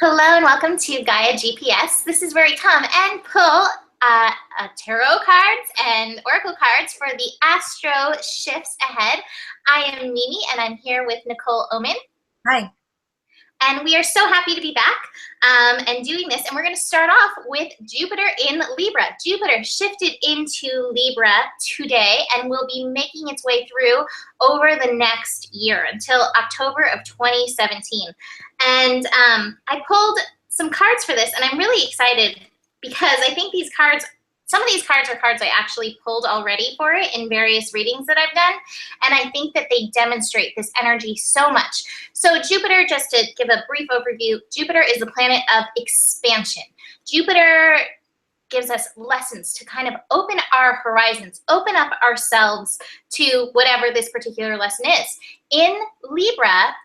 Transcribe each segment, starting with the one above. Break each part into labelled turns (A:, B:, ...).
A: Hello and welcome to Gaia GPS. This is where we come and pull tarot cards and oracle cards for the Astro shifts ahead. I am Mimi and I'm here with Nicole Oman.
B: Hi.
A: And we are so happy to be back and doing this. And we're going to start off with Jupiter in Libra. Jupiter shifted into Libra today and will be making its way through over the next year until October of 2017. And I pulled some cards for this, and I'm really excited because I think these cards, some of these cards are cards I actually pulled already for it in various readings that I've done, and I think that they demonstrate this energy so much. So Jupiter, just to give a brief overview, Jupiter is the planet of expansion. Jupiter gives us lessons to kind of open our horizons, open up ourselves to whatever this particular lesson is. In Libra,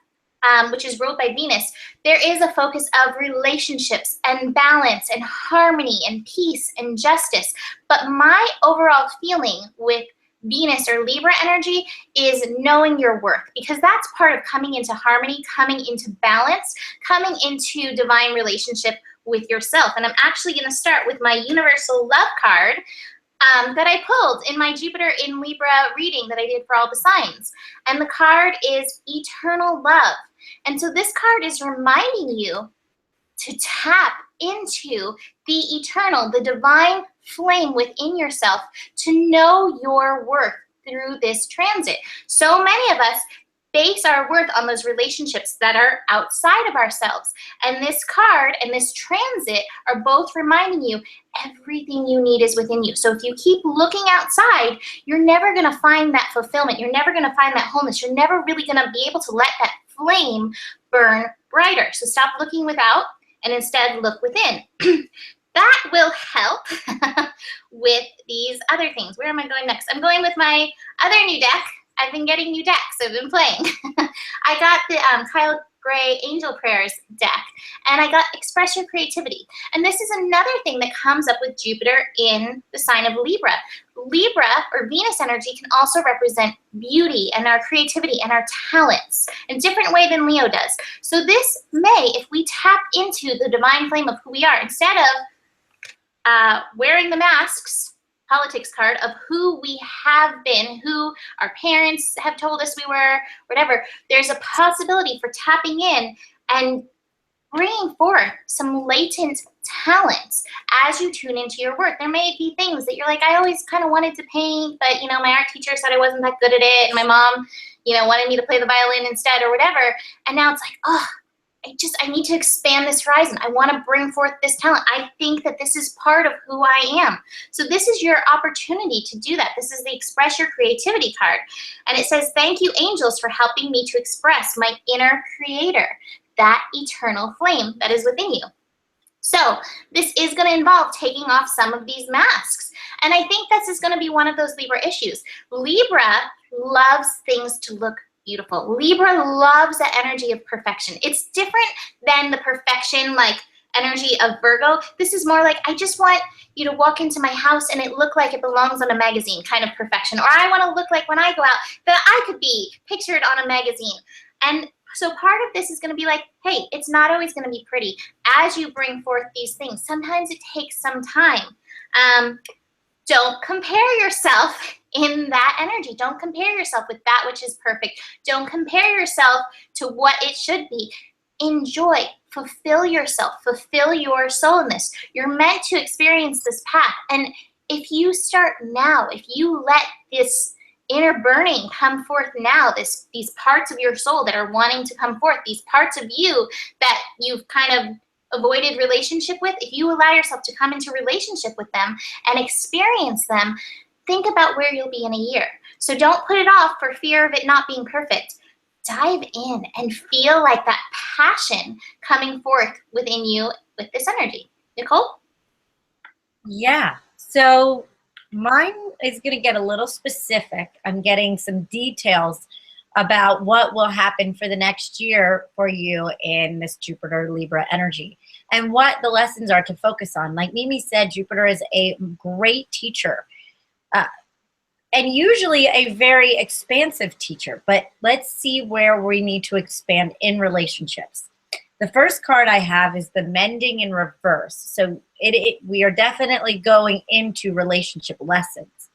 A: which is ruled by Venus, there is a focus of relationships and balance and harmony and peace and justice. But my overall feeling with Venus or Libra energy is knowing your worth, because that's part of coming into harmony, coming into balance, coming into divine relationship with yourself. And I'm actually going to start with my universal love card that I pulled in my Jupiter in Libra reading that I did for all the signs. And the card is Eternal Love. And so this card is reminding you to tap into the eternal, the divine flame within yourself, to know your worth through this transit. So many of us base our worth on those relationships that are outside of ourselves. And this card and this transit are both reminding you everything you need is within you. So if you keep looking outside, you're never going to find that fulfillment. You're never going to find that wholeness. You're never really going to be able to let that flame burn brighter. So stop looking without and instead look within. That will help with these other things. Where am I going next? I'm going with my other new deck. I've been getting new decks. I've been playing. I got the Kyle Gray Angel Prayers deck, and I got Express Your Creativity. And this is another thing that comes up with Jupiter in the sign of Libra. Libra, or Venus energy, can also represent beauty and our creativity and our talents in a different way than Leo does. So this May, if we tap into the divine flame of who we are, instead of wearing the masks, politics card of who we have been, who our parents have told us we were, whatever, there's a possibility for tapping in and bringing forth some latent talents as you tune into your work. There may be things that you're like, I always kind of wanted to paint, but you know, my art teacher said I wasn't that good at it, and my mom, you know, wanted me to play the violin instead or whatever. And now it's like, oh, I need to expand this horizon. I want to bring forth this talent. I think that this is part of who I am. So this is your opportunity to do that. This is the Express Your Creativity card. And it says, thank you, angels, for helping me to express my inner creator, that eternal flame that is within you. So this is going to involve taking off some of these masks. And I think this is going to be one of those Libra issues. Libra loves things to look beautiful. Libra loves the energy of perfection. It's different than the perfection, like, energy of Virgo. This is more like, I just want you to walk into my house and it look like it belongs on a magazine kind of perfection. Or I want to look like when I go out that I could be pictured on a magazine. And so part of this is going to be like, hey, it's not always going to be pretty. As you bring forth these things, sometimes it takes some time. Don't compare yourself in that energy. Don't compare yourself with that which is perfect. Don't compare yourself to what it should be. Enjoy, fulfill yourself, fulfill your soul in this. You're meant to experience this path. And if you start now, if you let this inner burning come forth now, these parts of your soul that are wanting to come forth, these parts of you that you've kind of avoided relationship with, if you allow yourself to come into relationship with them and experience them, think about where you'll be in a year. So don't put it off for fear of it not being perfect. Dive in and feel like that passion coming forth within you with this energy. Nicole?
B: Yeah. So mine is going to get a little specific. I'm getting some details about what will happen for the next year for you in this Jupiter Libra energy and what the lessons are to focus on. Like Mimi said, Jupiter is a great teacher. And usually a very expansive teacher, but let's see where we need to expand in relationships. The first card I have is the Mending in Reverse. So we are definitely going into relationship lessons.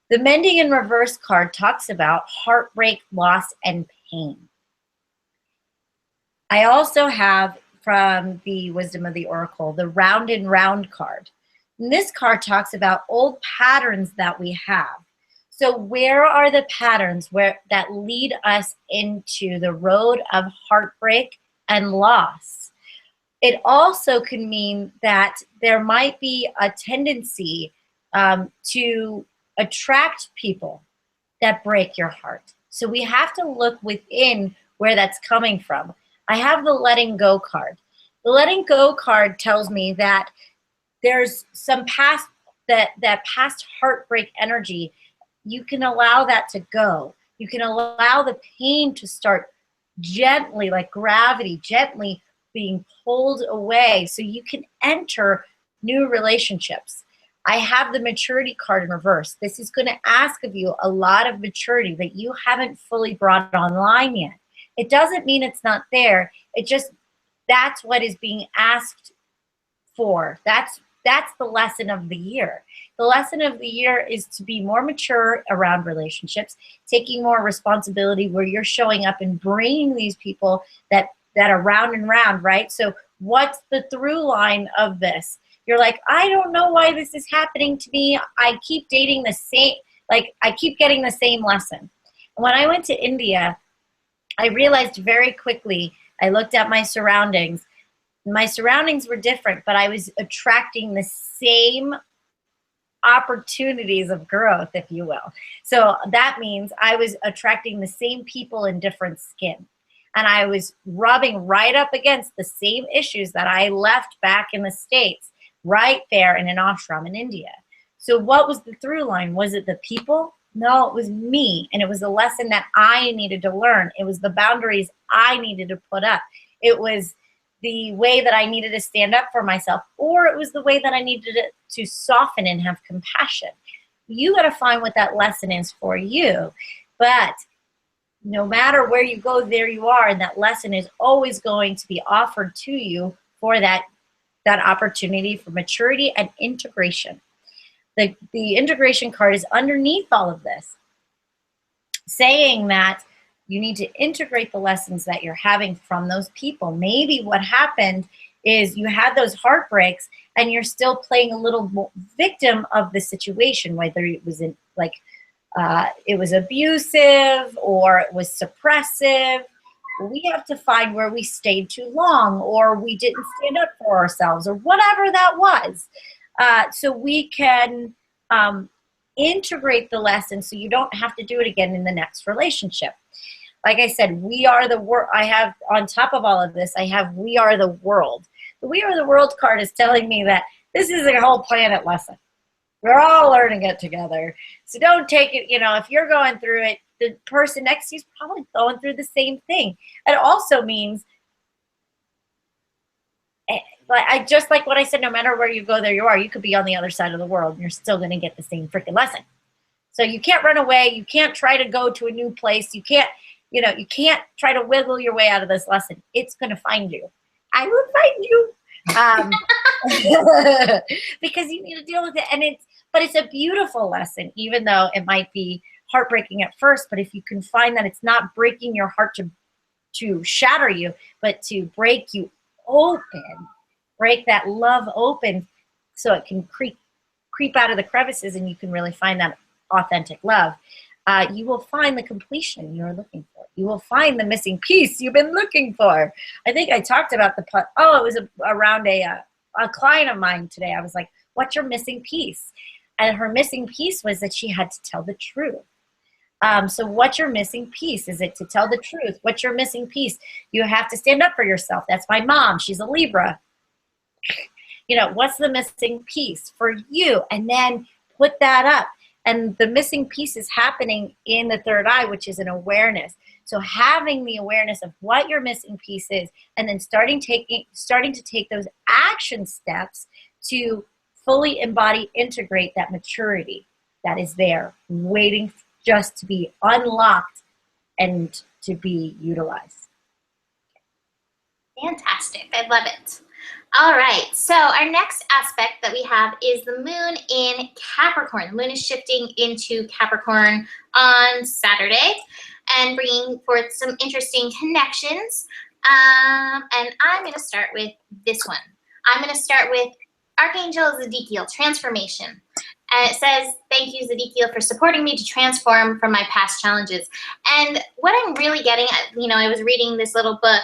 B: The Mending in Reverse card talks about heartbreak, loss, and pain. I also have, from the Wisdom of the Oracle, the Round and Round card. And this card talks about old patterns that we have. So where are the patterns that lead us into the road of heartbreak and loss? It also can mean that there might be a tendency to attract people that break your heart. So we have to look within where that's coming from. I have the Letting Go card. The Letting Go card tells me that there's some past, that past heartbreak energy. You can allow that to go. You can allow the pain to start gently, like gravity, gently being pulled away so you can enter new relationships. I have the Maturity card in reverse. This is going to ask of you a lot of maturity that you haven't fully brought online yet. It doesn't mean it's not there. It just, that's what is being asked for. That's the lesson of the year. The lesson of the year is to be more mature around relationships, taking more responsibility where you're showing up and bringing these people that are round and round, right? So what's the through line of this? You're like, I don't know why this is happening to me. I keep dating the same, like I keep getting the same lesson. When I went to India, I realized very quickly, I looked at my surroundings. My surroundings were different, but I was attracting the same opportunities of growth, if you will. So that means I was attracting the same people in different skin. And I was rubbing right up against the same issues that I left back in the States, right there in an ashram in India. So what was the through line? Was it the people? No, it was me. And it was a lesson that I needed to learn. It was the boundaries I needed to put up. It was the way that I needed to stand up for myself, or it was the way that I needed to soften and have compassion. You got to find what that lesson is for you. But no matter where you go, there you are. And that lesson is always going to be offered to you for that opportunity for maturity and integration. The integration card is underneath all of this, saying that you need to integrate the lessons that you're having from those people. Maybe what happened is you had those heartbreaks and you're still playing a little victim of the situation, whether it was it was abusive or it was suppressive. We have to find where we stayed too long, or we didn't stand up for ourselves, or whatever that was. So we can integrate the lesson so you don't have to do it again in the next relationship. Like I said, we are the world. I have, on top of all of this, I have We Are the World. The We Are the World card is telling me that this is a whole planet lesson. We're all learning it together. So don't take it, if you're going through it, the person next to you is probably going through the same thing. It also means, just like what I said, no matter where you go, there you are. You could be on the other side of the world and you're still going to get the same freaking lesson. So you can't run away. You can't try to go to a new place. You can't try to wiggle your way out of this lesson. It's going to find you. I will find you. Because you need to deal with it. But it's a beautiful lesson, even though it might be heartbreaking at first. But if you can find that it's not breaking your heart to shatter you, but to break you open, break that love open so it can creep out of the crevices and you can really find that authentic love, you will find the completion you're looking for. You will find the missing piece you've been looking for. I think I talked about it was around a client of mine today. I was like, what's your missing piece? And her missing piece was that she had to tell the truth. So what's your missing piece? Is it to tell the truth? What's your missing piece? You have to stand up for yourself. That's my mom. She's a Libra. What's the missing piece for you? And then put that up. And the missing piece is happening in the third eye, which is an awareness. So having the awareness of what your missing piece is, and then starting to take those action steps to fully embody, integrate that maturity that is there, waiting just to be unlocked and to be utilized.
A: Fantastic. Fantastic. I love it. All right, so our next aspect that we have is the moon in Capricorn. The moon is shifting into Capricorn on Saturday and bringing forth some interesting connections. And I'm going to start with this one. I'm going to start with Archangel Zedekiel, transformation. And it says, thank you, Zedekiel, for supporting me to transform from my past challenges. And what I'm really getting at, I was reading this little book,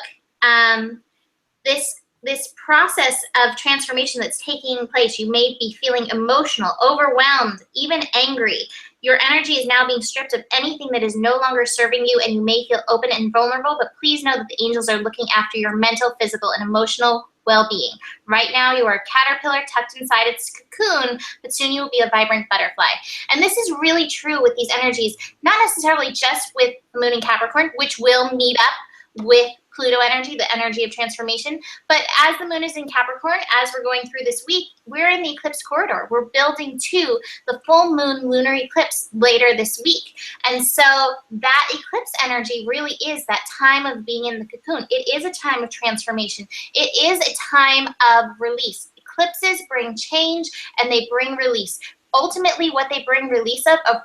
A: this process of transformation that's taking place. You may be feeling emotional, overwhelmed, even angry. Your energy is now being stripped of anything that is no longer serving you, and you may feel open and vulnerable, but please know that the angels are looking after your mental, physical, and emotional well-being. Right now, you are a caterpillar tucked inside its cocoon, but soon you will be a vibrant butterfly. And this is really true with these energies, not necessarily just with the moon in Capricorn, which will meet up with Pluto energy, the energy of transformation. But as the moon is in Capricorn, as we're going through this week, we're in the eclipse corridor. We're building to the full moon lunar eclipse later this week. And so that eclipse energy really is that time of being in the cocoon. It is a time of transformation. It is a time of release. Eclipses bring change and they bring release. Ultimately, what they bring release of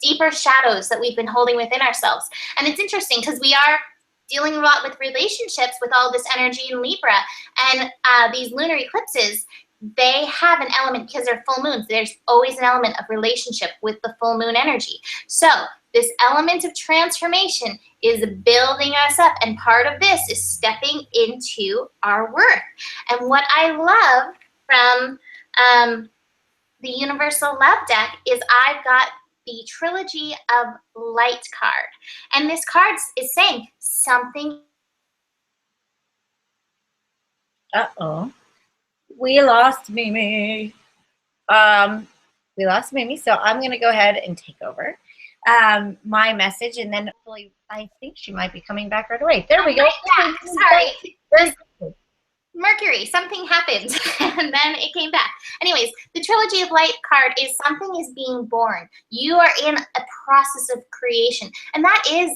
A: deeper shadows that we've been holding within ourselves. And it's interesting because we are dealing a lot with relationships with all this energy in Libra, and these lunar eclipses, they have an element, because they're full moons, there's always an element of relationship with the full moon energy. So this element of transformation is building us up, and part of this is stepping into our worth. And what I love from the Universal Love deck is I've got the Trilogy of Light card. And this card is saying something.
B: Uh-oh. We lost Mimi. We lost Mimi, so I'm going to go ahead and take over my message, and then hopefully I think she might be coming back right away. There we go.
A: Yeah, sorry. Mercury, something happened, and then it came back. Anyways, the Trilogy of Light card is something is being born. You are in a process of creation, and that is,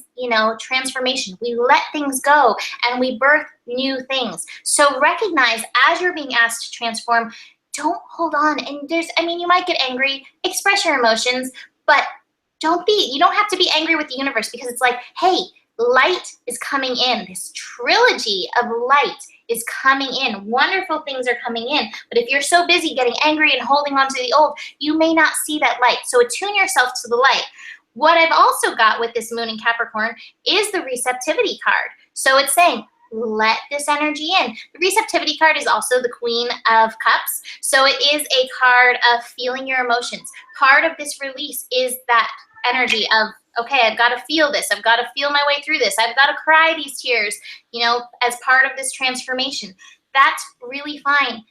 A: transformation. We let things go, and we birth new things. So recognize as you're being asked to transform, don't hold on. And you might get angry, express your emotions, but you don't have to be angry with the universe, because it's like, hey, light is coming in. This trilogy of light is coming in. Wonderful things are coming in. But if you're so busy getting angry and holding on to the old, you may not see that light. So attune yourself to the light. What I've also got with this moon in Capricorn is the receptivity card. So it's saying, let this energy in. The receptivity card is also the Queen of Cups. So it is a card of feeling your emotions. Part of this release is that energy of, okay, I've got to feel this. I've got to feel my way through this. I've got to cry these tears, as part of this transformation. That's really fine.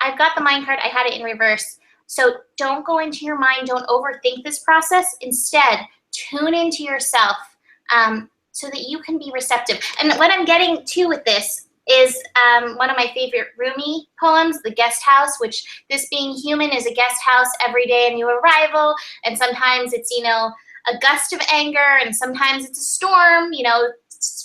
A: I've got the mind card. I had it in reverse. So don't go into your mind. Don't overthink this process. Instead, tune into yourself so that you can be receptive. And what I'm getting to with this is one of my favorite Rumi poems, The Guest House, which this being human is a guest house every day, a new arrival. And sometimes it's, a gust of anger, and sometimes it's a storm,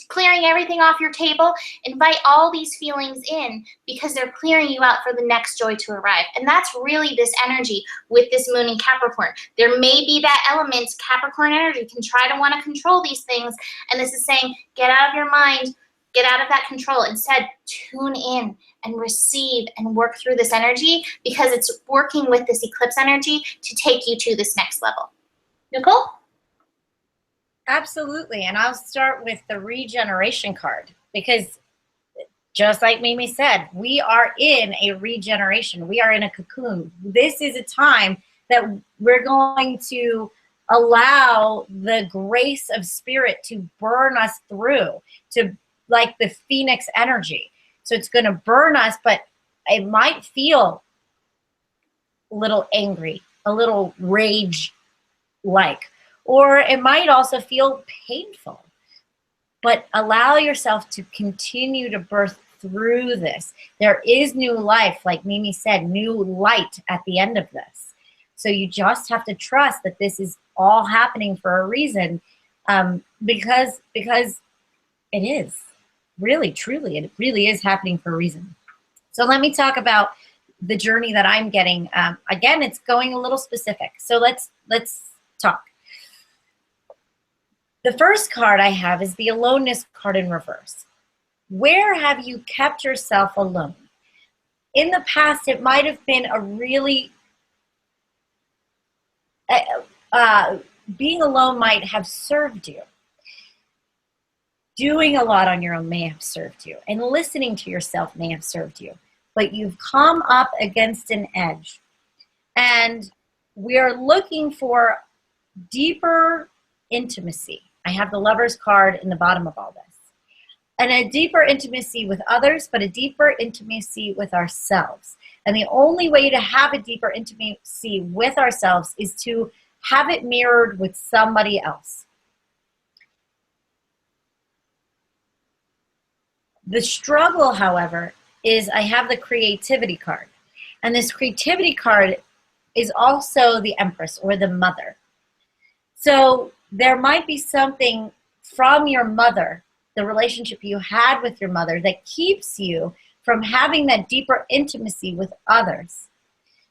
A: clearing everything off your table. Invite all these feelings in, because they're clearing you out for the next joy to arrive. And that's really this energy with this moon in Capricorn. There may be that element, Capricorn energy can try to want to control these things. And this is saying, get out of your mind, get out of that control. Instead, tune in and receive and work through this energy, because it's working with this eclipse energy to take you to this next level. Nicole?
B: Absolutely. And I'll start with the regeneration card, because just like Mimi said, we are in a regeneration. We are in a cocoon. This is a time that we're going to allow the grace of spirit to burn us through, to like the phoenix energy. So it's going to burn us, but it might feel a little angry, a little rage-like. Or it might also feel painful, but allow yourself to continue to birth through this. There is new life, like Mimi said, new light at the end of this. So you just have to trust that this is all happening for a reason, because it is. really, truly, it really is happening for a reason. So let me talk about the journey that I'm getting. Again, it's going a little specific. So let's talk. The first card I have is the aloneness card in reverse. Where have you kept yourself alone? In the past, it might have been a really, being alone might have served you. Doing a lot on your own may have served you. And listening to yourself may have served you. But you've come up against an edge. And we are looking for deeper intimacy. I have the Lover's card in the bottom of all this. And a deeper intimacy with others, but a deeper intimacy with ourselves. And the only way to have a deeper intimacy with ourselves is to have it mirrored with somebody else. The struggle, however, is I have the creativity card. And this creativity card is also the Empress or the mother. So there might be something from your mother, the relationship you had with your mother, that keeps you from having that deeper intimacy with others.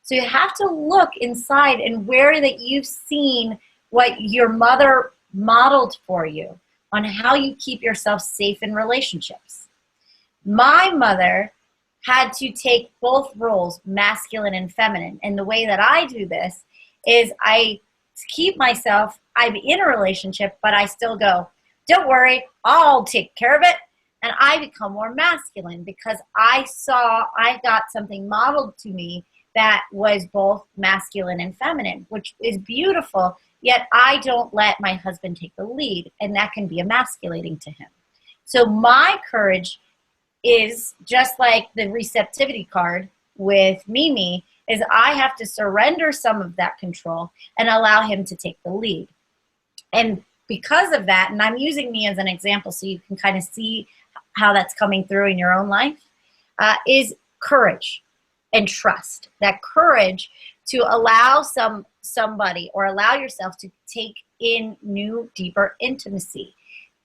B: So you have to look inside and where that you've seen what your mother modeled for you on how you keep yourself safe in relationships. My mother had to take both roles, masculine and feminine. And the way that I do this is I keep myself, I'm in a relationship, but I still go, don't worry, I'll take care of it. And I become more masculine because I got something modeled to me that was both masculine and feminine, which is beautiful, yet I don't let my husband take the lead, and that can be emasculating to him. So my courage is just like the receptivity card with Mimi, is I have to surrender some of that control and allow him to take the lead. And because of that, and I'm using me as an example so you can kind of see how that's coming through in your own life, is courage and trust. That courage to allow somebody or allow yourself to take in new, deeper intimacy,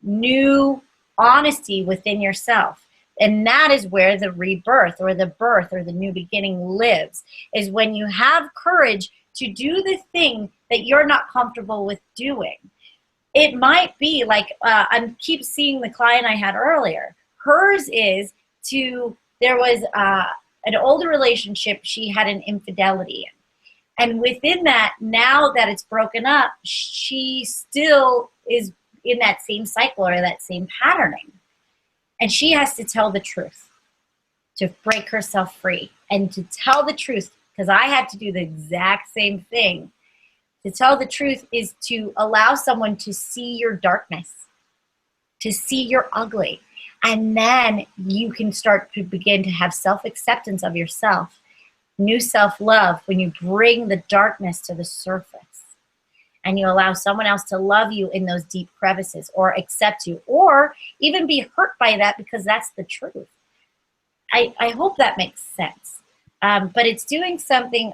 B: new honesty within yourself. And that is where the rebirth or the birth or the new beginning lives, is when you have courage to do the thing that you're not comfortable with doing. It might be like, I keep seeing the client I had earlier. Hers is there was an older relationship she had an infidelity in. And within that, now that it's broken up, she still is in that same cycle or that same patterning. And she has to tell the truth to break herself free. And to tell the truth, because I had to do the exact same thing, to tell the truth is to allow someone to see your darkness, to see your ugly. And then you can start to begin to have self-acceptance of yourself, new self-love, when you bring the darkness to the surface. And you allow someone else to love you in those deep crevices or accept you or even be hurt by that because that's the truth. I hope that makes sense. But it's doing something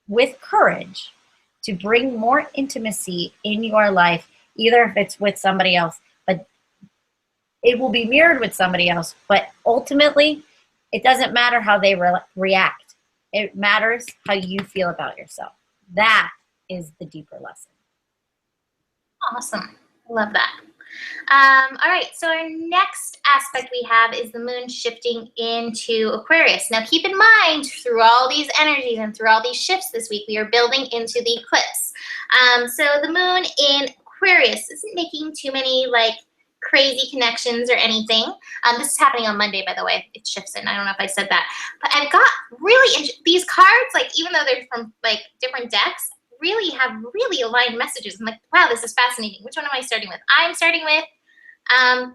B: with courage to bring more intimacy in your life, either if it's with somebody else, but it will be mirrored with somebody else. But ultimately, it doesn't matter how they react. It matters how you feel about yourself. That is the deeper lesson.
A: Awesome. Love that. All right, so our next aspect we have is the moon shifting into Aquarius. Now keep in mind, through all these energies and through all these shifts this week, we are building into the eclipse. So the moon in Aquarius isn't making too many crazy connections or anything. This is happening on Monday, by the way. It shifts in. I don't know if I said that. But I've got really, these cards, even though they're from different decks, really have really aligned messages. I'm like, wow, this is fascinating. Which one am I starting with? I'm starting with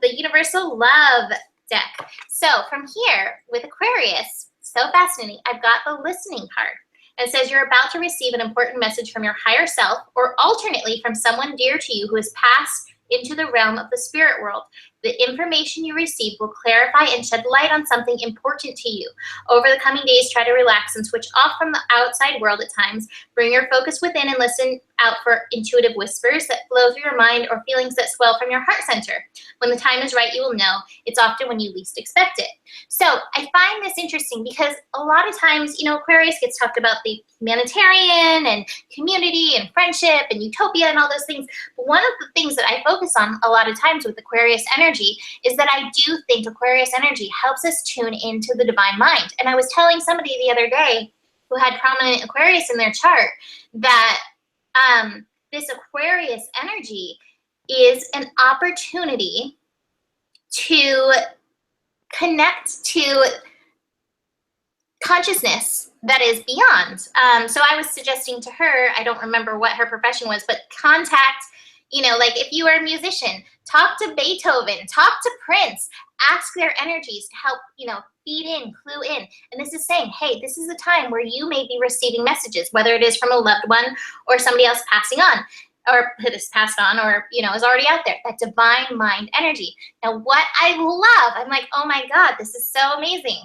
A: the Universal Love deck. So from here, with Aquarius, so fascinating, I've got the listening card. It says you're about to receive an important message from your higher self, or alternately from someone dear to you who has passed into the realm of the spirit world. The information you receive will clarify and shed light on something important to you. Over the coming days, try to relax and switch off from the outside world at times. Bring your focus within and listen out for intuitive whispers that flow through your mind or feelings that swell from your heart center. When the time is right, you will know. It's often when you least expect it. So I find this interesting because a lot of times, you know, Aquarius gets talked about the humanitarian and community and friendship and utopia and all those things. But one of the things that I focus on a lot of times with Aquarius energy is that I do think Aquarius energy helps us tune into the divine mind. And I was telling somebody the other day who had prominent Aquarius in their chart that this Aquarius energy is an opportunity to connect to consciousness that is beyond. So I was suggesting to her, I don't remember what her profession was, but contact, you know, like if you are a musician, talk to Beethoven, talk to Prince, ask their energies to help, you know, feed in, clue in. And this is saying, hey, this is a time where you may be receiving messages, whether it is from a loved one or somebody else passing on, or that is passed on, or, you know, is already out there, that divine mind energy. Now, what I love, I'm like, oh my God, this is so amazing.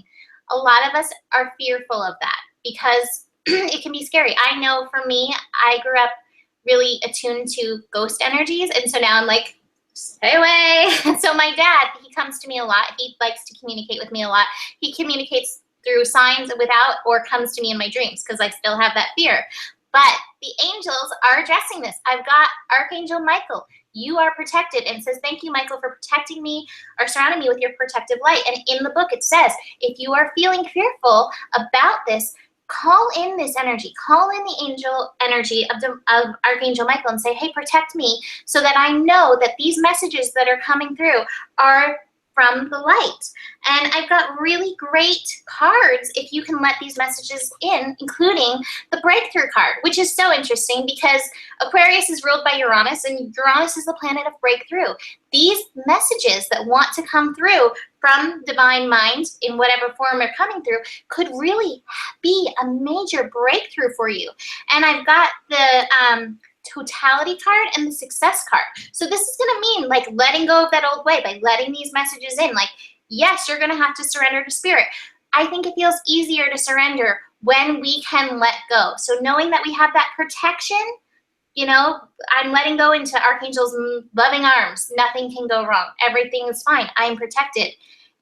A: A lot of us are fearful of that because it can be scary. I know for me, I grew up really attuned to ghost energies. And so now I'm like, stay away. And so my dad, he comes to me a lot. He likes to communicate with me a lot. He communicates through signs without, or comes to me in my dreams because I still have that fear. But the angels are addressing this. I've got Archangel Michael. You are protected, and says, thank you, Michael, for protecting me or surrounding me with your protective light. And in the book, it says, if you are feeling fearful about this, call in this energy, call in the angel energy of Archangel Michael and say, hey, protect me so that I know that these messages that are coming through are from the light. And I've got really great cards if you can let these messages in, including the breakthrough card, which is so interesting because Aquarius is ruled by Uranus, and Uranus is the planet of breakthrough. These messages that want to come through from divine mind in whatever form they're coming through could really be a major breakthrough for you. And I've got the totality card and the success card. So this is going to mean like letting go of that old way by letting these messages in. Like, yes, you're going to have to surrender to spirit. I think it feels easier to surrender when we can let go. So knowing that we have that protection, you know, I'm letting go into Archangel's loving arms. Nothing can go wrong. Everything is fine. I'm protected.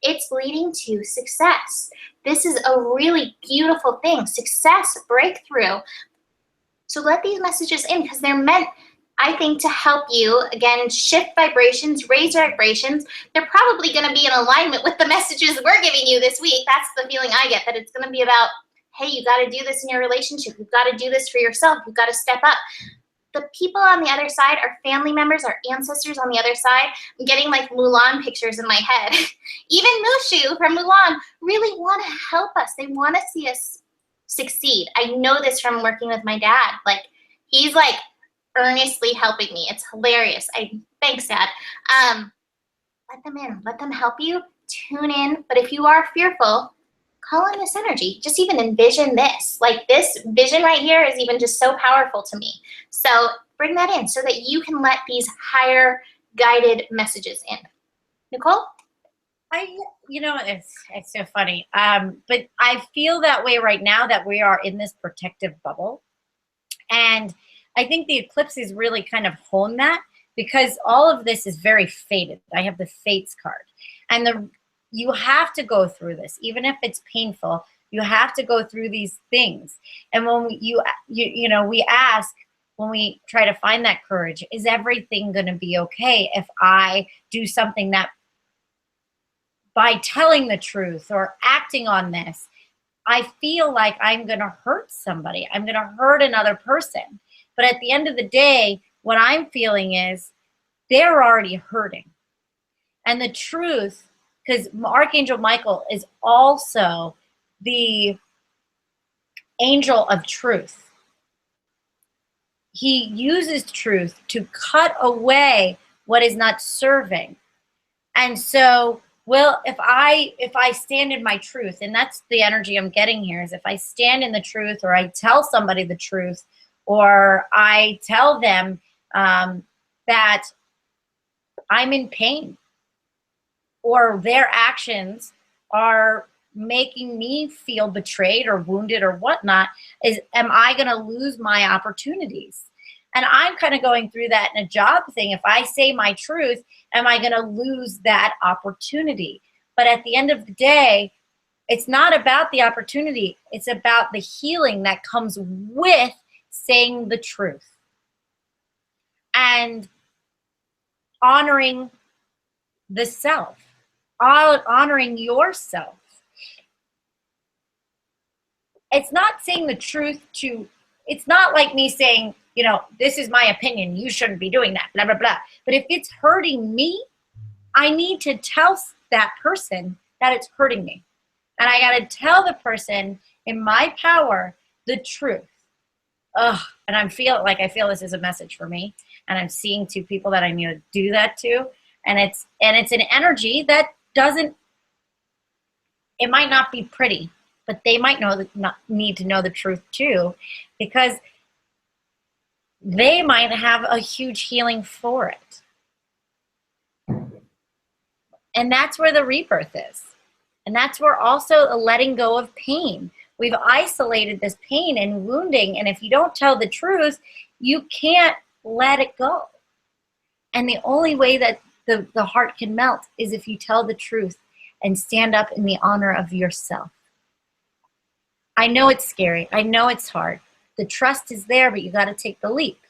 A: It's leading to success. This is a really beautiful thing. Success, breakthrough. So let these messages in because they're meant, I think, to help you, again, shift vibrations, raise vibrations. They're probably going to be in alignment with the messages we're giving you this week. That's the feeling I get, that it's going to be about, hey, you got to do this in your relationship. You've got to do this for yourself. You've got to step up. The people on the other side are family members, our ancestors on the other side. I'm getting like Mulan pictures in my head. Even Mushu from Mulan really want to help us. They want to see us succeed. I know this from working with my dad. Like, he's like earnestly helping me. It's hilarious. Thanks, Dad. Let them in. Let them help you. Tune in. But if you are fearful, call in this energy. Just even envision this. Like, this vision right here is even just so powerful to me. So bring that in so that you can let these higher guided messages in. Nicole?
B: You know, it's so funny. But I feel that way right now, that we are in this protective bubble. And I think the eclipses really kind of hone that, because all of this is very fated. I have the fates card. And you have to go through this, even if it's painful. You have to go through these things. And when you know, we ask, when we try to find that courage, is everything going to be okay if I do something that, by telling the truth or acting on this, I feel like I'm going to hurt somebody. I'm going to hurt another person. But at the end of the day, what I'm feeling is they're already hurting. And the truth, because Archangel Michael is also the angel of truth. He uses truth to cut away what is not serving. And so, well, if I stand in my truth, and that's the energy I'm getting here, is if I stand in the truth, or I tell somebody the truth, or I tell them that I'm in pain, or their actions are making me feel betrayed or wounded or whatnot, am I going to lose my opportunities? And I'm kind of going through that in a job thing. If I say my truth, am I going to lose that opportunity? But at the end of the day, it's not about the opportunity. It's about the healing that comes with saying the truth and honoring the self, honoring yourself. It's not saying the truth to, it's not like me saying, you know, this is my opinion, you shouldn't be doing that, blah, blah, blah. But if it's hurting me, I need to tell that person that it's hurting me. And I got to tell the person in my power the truth. Ugh, and I feel this is a message for me. And I'm seeing two people that I need to do that to. And it's an energy that doesn't, it might not be pretty, but they might need to know the truth too, because they might have a huge healing for it. And that's where the rebirth is. And that's where also a letting go of pain. We've isolated this pain and wounding, and if you don't tell the truth, you can't let it go. And the only way that the heart can melt is if you tell the truth and stand up in the honor of yourself. I know it's scary. I know it's hard. The trust is there, but you got to take the leap,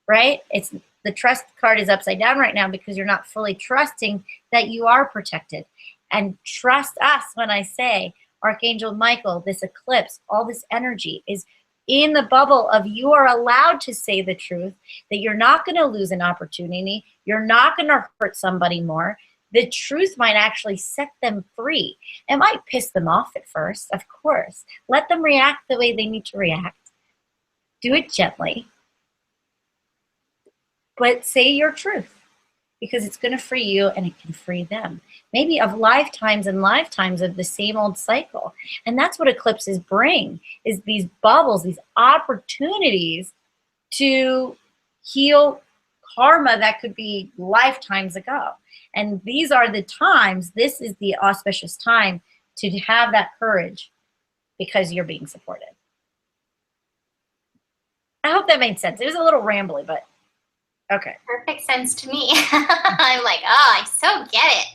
B: right? It's the trust card is upside down right now because you're not fully trusting that you are protected. And trust us when I say, Archangel Michael, this eclipse, all this energy is in the bubble of you are allowed to say the truth, that you're not going to lose an opportunity. You're not going to hurt somebody more. The truth might actually set them free. It might piss them off at first, of course. Let them react the way they need to react. Do it gently. But say your truth, because it's going to free you and it can free them. Maybe of lifetimes and lifetimes of the same old cycle. And that's what eclipses bring, is these bubbles, these opportunities to heal karma that could be lifetimes ago. And these are the times, this is the auspicious time to have that courage because you're being supported. I hope that made sense. It was a little rambly, but okay.
A: Perfect sense to me. I'm like, oh, I so get it.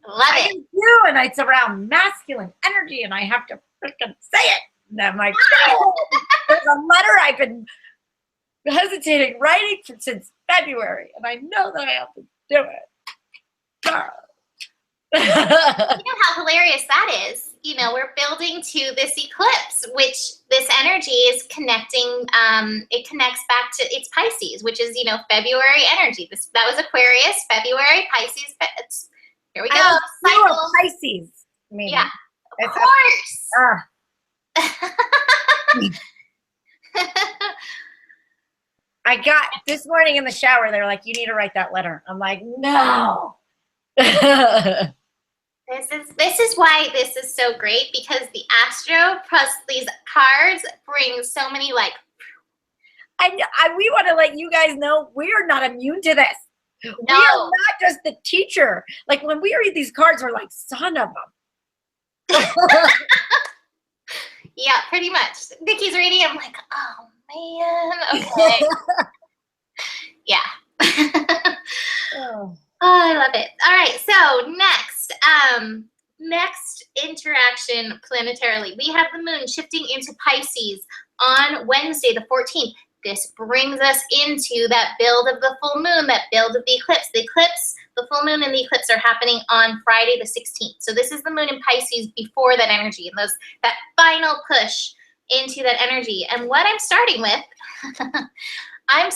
A: Love it.
B: I do, and it's around masculine energy, and I have to freaking say it. And I'm like, oh, there's a letter I've been hesitating writing since February, and I know that I have to do it.
A: You know how hilarious that is? You know, we're building to this eclipse, which this energy is connecting, it connects back to, it's Pisces, which is, you know, February energy. That was Aquarius, February, Pisces. Here we go. Cycle.
B: Pisces. Maybe.
A: Yeah, of course.
B: I got this morning in the shower, they're like, you need to write that letter. I'm like, no.
A: This is why this is so great, because the Astro plus these cards bring so many, like,
B: we want to let you guys know we're not immune to this. No. We are not just the teacher. Like when we read these cards, we're like, son of them.
A: Yeah, pretty much. Nikki's reading, I'm like, oh man, okay. Yeah. Oh, I love it. All right, so next interaction planetarily, we have the moon shifting into Pisces on Wednesday, the 14th. This brings us into that build of the full moon, that build of the eclipse. The full moon and the eclipse are happening on Friday, the 16th. So this is the moon in Pisces before that energy, and that final push into that energy. And what I'm starting with, I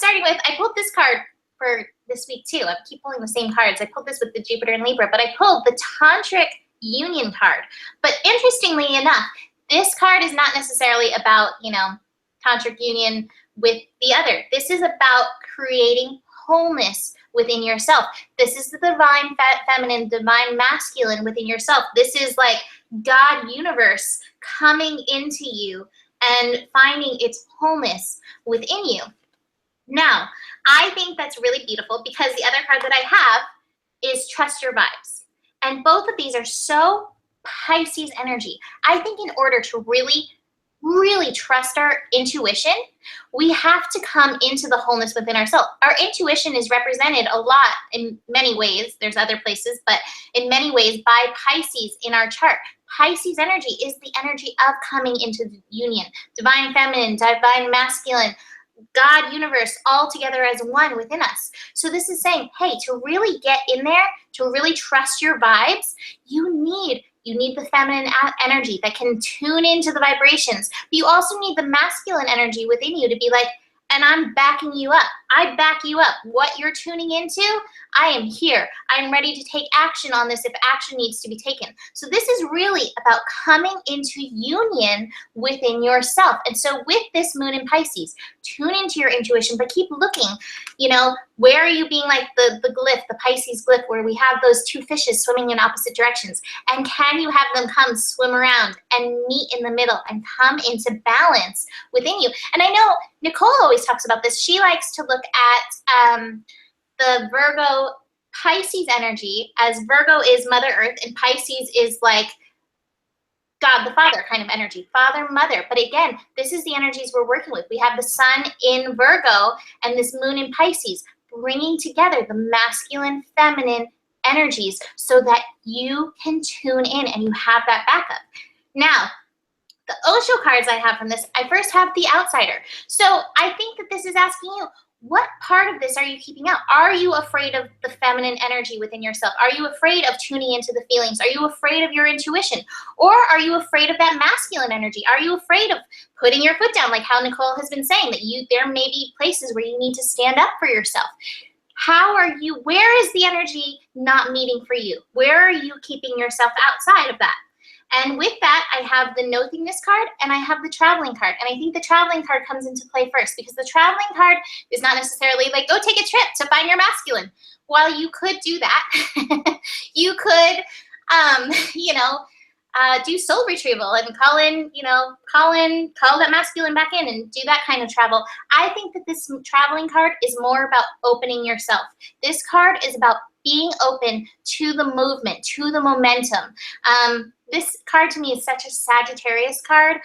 A: pulled this card for this week too. I keep pulling the same cards. I pulled this with the Jupiter and Libra, but I pulled the Tantric Union card. But interestingly enough, this card is not necessarily about, you know, Tantric Union with the other. This is about creating wholeness within yourself. This is the divine feminine, divine masculine within yourself. This is like God universe coming into you and finding its wholeness within you. Now, I think that's really beautiful because the other card that I have is Trust Your Vibes. And both of these are so Pisces energy. I think in order to really really trust our intuition, we have to come into the wholeness within ourselves. Our intuition is represented a lot in many ways. There's other places, but in many ways by Pisces in our chart. Pisces energy is the energy of coming into the union. Divine feminine, divine masculine, God, universe, all together as one within us. So this is saying, hey, to really get in there, to really trust your vibes, you need the feminine energy that can tune into the vibrations. But you also need the masculine energy within you to be like, and I'm backing you up. I back you up. What you're tuning into, I am here. I'm ready to take action on this if action needs to be taken. So this is really about coming into union within yourself. And so with this moon in Pisces, tune into your intuition, but keep looking, where are you being like the glyph, the Pisces glyph, where we have those two fishes swimming in opposite directions? And can you have them come swim around and meet in the middle and come into balance within you? And I know Nicole always talks about this. She likes to look at the Virgo Pisces energy, as Virgo is Mother Earth and Pisces is like God the Father kind of energy, Father, Mother. But again, this is the energies we're working with. We have the Sun in Virgo and this Moon in Pisces, bringing together the masculine, feminine energies so that you can tune in and you have that backup. Now, the Osho cards I have from this, I first have the outsider. So I think that this is asking you, what part of this are you keeping out? Are you afraid of the feminine energy within yourself? Are you afraid of tuning into the feelings? Are you afraid of your intuition? Or are you afraid of that masculine energy? Are you afraid of putting your foot down, like how Nicole has been saying, that there may be places where you need to stand up for yourself? Where is the energy not meeting for you? Where are you keeping yourself outside of that? And with that, I have the nothingness card and I have the traveling card. And I think the traveling card comes into play first, because the traveling card is not necessarily like, go take a trip to find your masculine. While you could do that, you could, do soul retrieval and call that masculine back in and do that kind of travel. I think that this traveling card is more about opening yourself. This card is about being open to the movement, to the momentum. This card to me is such a Sagittarius card,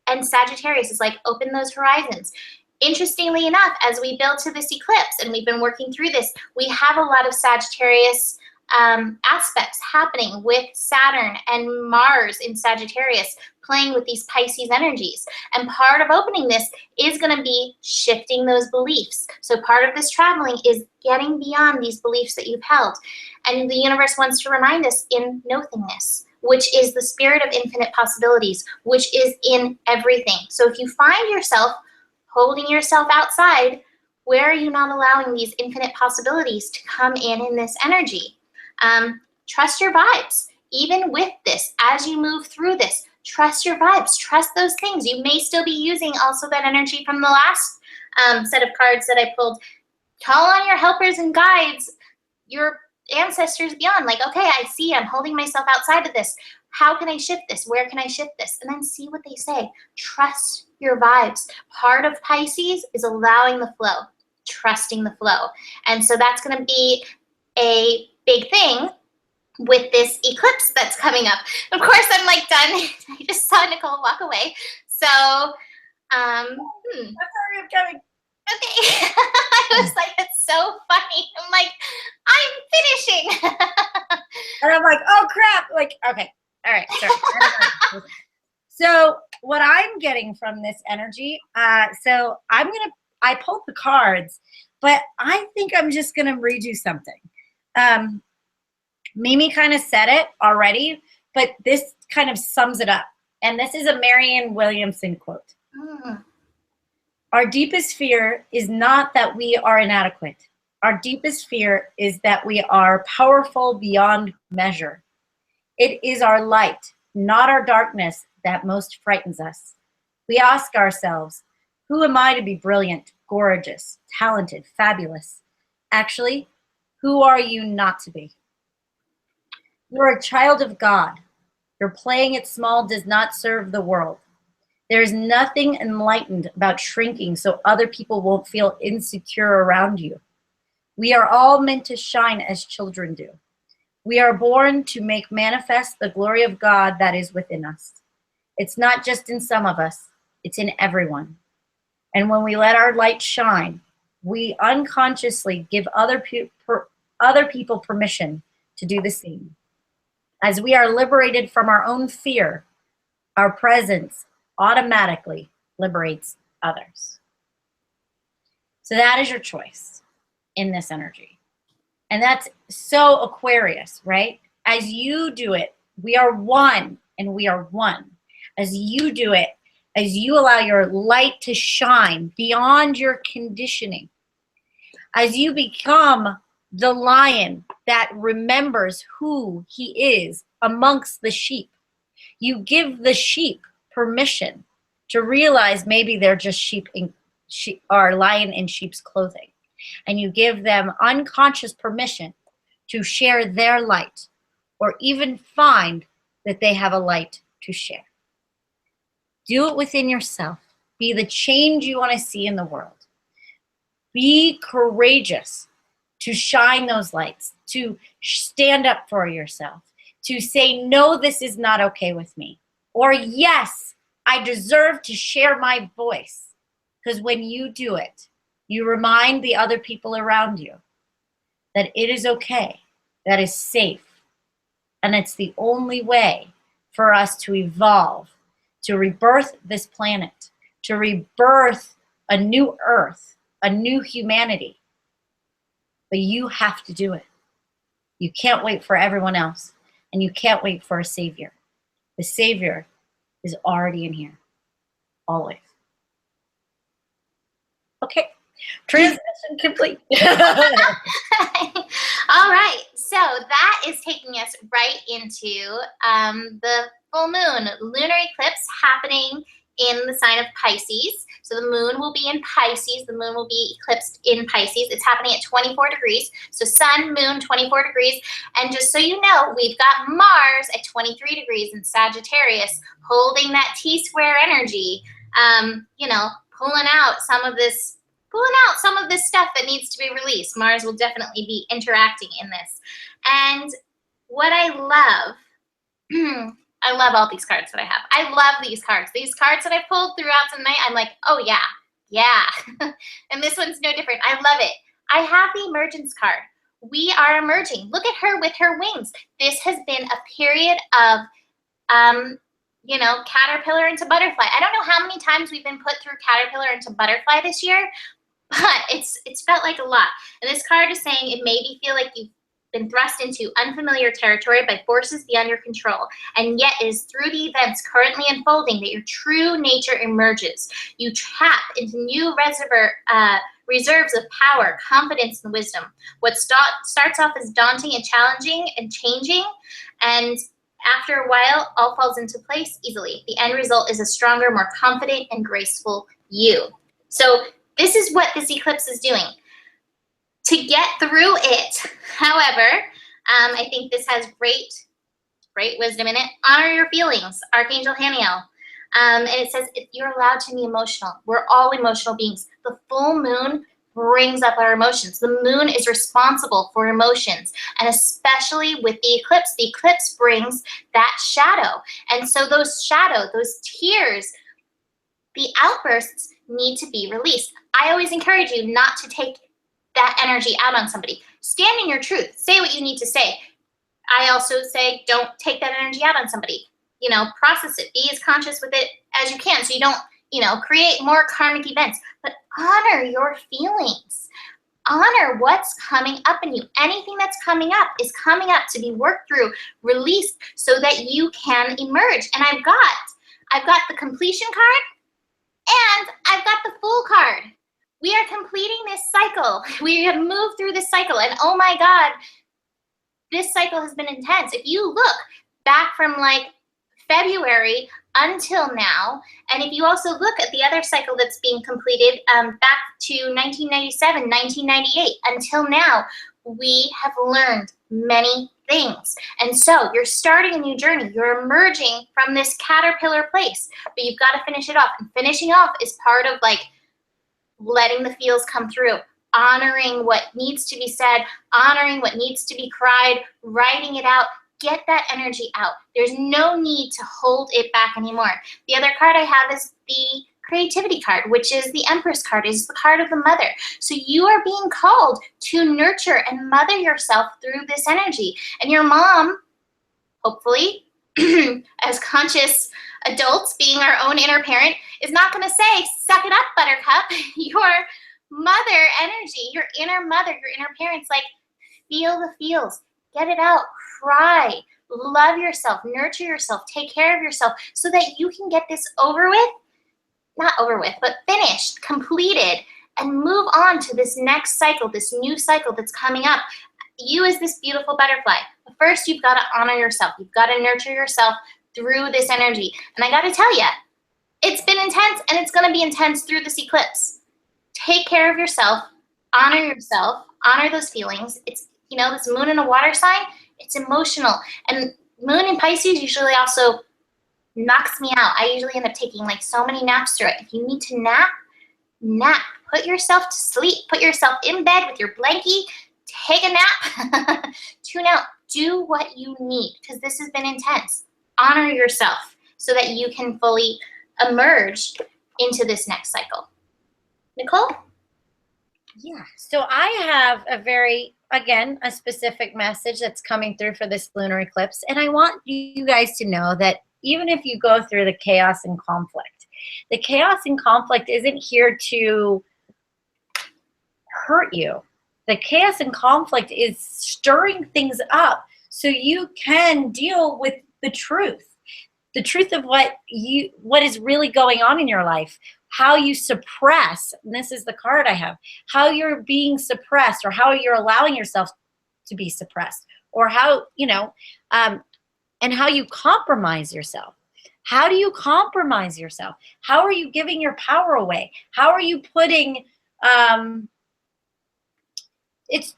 A: and Sagittarius is like, open those horizons. Interestingly enough, as we build to this eclipse, and we've been working through this, we have a lot of Sagittarius aspects happening with Saturn and Mars in Sagittarius, playing with these Pisces energies. And part of opening this is going to be shifting those beliefs. So part of this traveling is getting beyond these beliefs that you've held. And the universe wants to remind us in nothingness, which is the spirit of infinite possibilities, which is in everything. So if you find yourself holding yourself outside, where are you not allowing these infinite possibilities to come in this energy? Trust your vibes. Even with this, as you move through this, trust your vibes. Trust those things. You may still be using also that energy from the last set of cards that I pulled. Call on your helpers and guides, your ancestors beyond. Like, okay, I see I'm holding myself outside of this. How can I shift this? Where can I shift this? And then see what they say. Trust your vibes. Part of Pisces is allowing the flow, trusting the flow. And so that's going to be a big thing with this eclipse that's coming up. Of course, I'm like done. I just saw Nicole walk away. So,
B: I'm sorry, I'm coming.
A: Okay. I was like, it's so funny. I'm like, I'm finishing.
B: And I'm like, oh crap. Like, okay. All right. Sorry. So what I'm getting from this energy, I pulled the cards, but I think I'm just going to read you something. Mimi kind of said it already, but this kind of sums it up. And this is a Marianne Williamson quote. Our deepest fear is not that we are inadequate. Our deepest fear is that we are powerful beyond measure. It is our light, not our darkness, that most frightens us. We ask ourselves, who am I to be brilliant, gorgeous, talented, fabulous? Actually, who are you not to be? You're a child of God. Your playing it small does not serve the world. There is nothing enlightened about shrinking so other people won't feel insecure around you. We are all meant to shine as children do. We are born to make manifest the glory of God that is within us. It's not just in some of us. It's in everyone. And when we let our light shine, we unconsciously give other people permission to do the same. As we are liberated from our own fear, our presence automatically liberates others. So that is your choice in this energy. And that's so Aquarius, right? As you do it, we are one and we are one. As you do it, as you allow your light to shine beyond your conditioning, as you become the lion that remembers who he is amongst the sheep, you give the sheep permission to realize maybe they're just or lion in sheep's clothing. And you give them unconscious permission to share their light or even find that they have a light to share. Do it within yourself. Be the change you want to see in the world. Be courageous to shine those lights, to stand up for yourself, to say, no, this is not okay with me. Or yes, I deserve to share my voice. Because when you do it, you remind the other people around you that it is okay, that is safe. And it's the only way for us to evolve, to rebirth this planet, to rebirth a new earth, a new humanity. But you have to do it. You can't wait for everyone else, and you can't wait for a savior. The savior is already in here, always. Okay, transition complete.
A: All right, so that is taking us right into the full moon lunar eclipse happening in the sign of Pisces. So the moon will be in Pisces. The moon will be eclipsed in Pisces. It's happening at 24 degrees. So sun, moon, 24 degrees. And just so you know, we've got Mars at 23 degrees in Sagittarius, holding that T-square energy, pulling out some of this stuff that needs to be released. Mars will definitely be interacting in this. And what I love, I love all these cards that I have. I love these cards. These cards that I pulled throughout tonight, I'm like, oh yeah. And this one's no different. I love it. I have the emergence card. We are emerging. Look at her with her wings. This has been a period of, caterpillar into butterfly. I don't know how many times we've been put through caterpillar into butterfly this year, but it's felt like a lot. And this card is saying it made me feel like you've been thrust into unfamiliar territory by forces beyond your control, and yet it is through the events currently unfolding that your true nature emerges. You tap into new reserves of power, confidence, and wisdom. What starts off as daunting and challenging and changing, and after a while, all falls into place easily. The end result is a stronger, more confident, and graceful you. So this is what this eclipse is doing. To get through it, however, I think this has great wisdom in it. Honor your feelings, Archangel Haniel. And it says you're allowed to be emotional. We're all emotional beings. The full moon brings up our emotions. The moon is responsible for emotions, and especially with the eclipse brings that shadow. And so those tears, the outbursts need to be released. I always encourage you not to take that energy out on somebody. Stand in your truth. Say what you need to say. I also say don't take that energy out on somebody. Process it. Be as conscious with it as you can so you don't, create more karmic events. But honor your feelings. Honor what's coming up in you. Anything that's coming up is coming up to be worked through, released, so that you can emerge. And I've got the completion card, and I've got the Fool card. We are completing this cycle. We have moved through this cycle, and oh my God, this cycle has been intense. If you look back from like February until now, and if you also look at the other cycle that's being completed back to 1997, 1998, until now, we have learned many things. And so you're starting a new journey. You're emerging from this caterpillar place, but you've got to finish it off. And finishing off is part of like letting the feels come through, honoring what needs to be said, honoring what needs to be cried, writing it out, get that energy out. There's no need to hold it back anymore. The other card I have is the creativity card, which is the Empress card, is the card of the mother. So you are being called to nurture and mother yourself through this energy. And your mom, hopefully, as conscious adults, being our own inner parent, is not going to say, suck it up, buttercup. Your mother energy, your inner mother, your inner parent's like, feel the feels, get it out, cry, love yourself, nurture yourself, take care of yourself so that you can get this over with, not over with, but finished, completed, and move on to this next cycle, this new cycle that's coming up. You as this beautiful butterfly. But first, you've got to honor yourself. You've got to nurture yourself through this energy. And I got to tell you, it's been intense, and it's going to be intense through this eclipse. Take care of yourself, honor those feelings. It's, you know, this moon in a water sign, it's emotional. And moon in Pisces usually also knocks me out. I usually end up taking like so many naps through it. If you need to nap, nap. Put yourself to sleep. Put yourself in bed with your blankie. Take a nap. Tune out. Do what you need because this has been intense. Honor yourself so that you can fully emerge into this next cycle. Nicole?
B: Yeah. So I have a very, again, a specific message that's coming through for this lunar eclipse. And I want you guys to know that even if you go through the chaos and conflict, the chaos and conflict isn't here to hurt you. The chaos and conflict is stirring things up so you can deal with the truth of what is really going on in your life, how you suppress, and this is the card I have, how you're being suppressed or how you're allowing yourself to be suppressed, or how, you know, and how you compromise yourself. How do you compromise yourself? How are you giving your power away? How are you putting,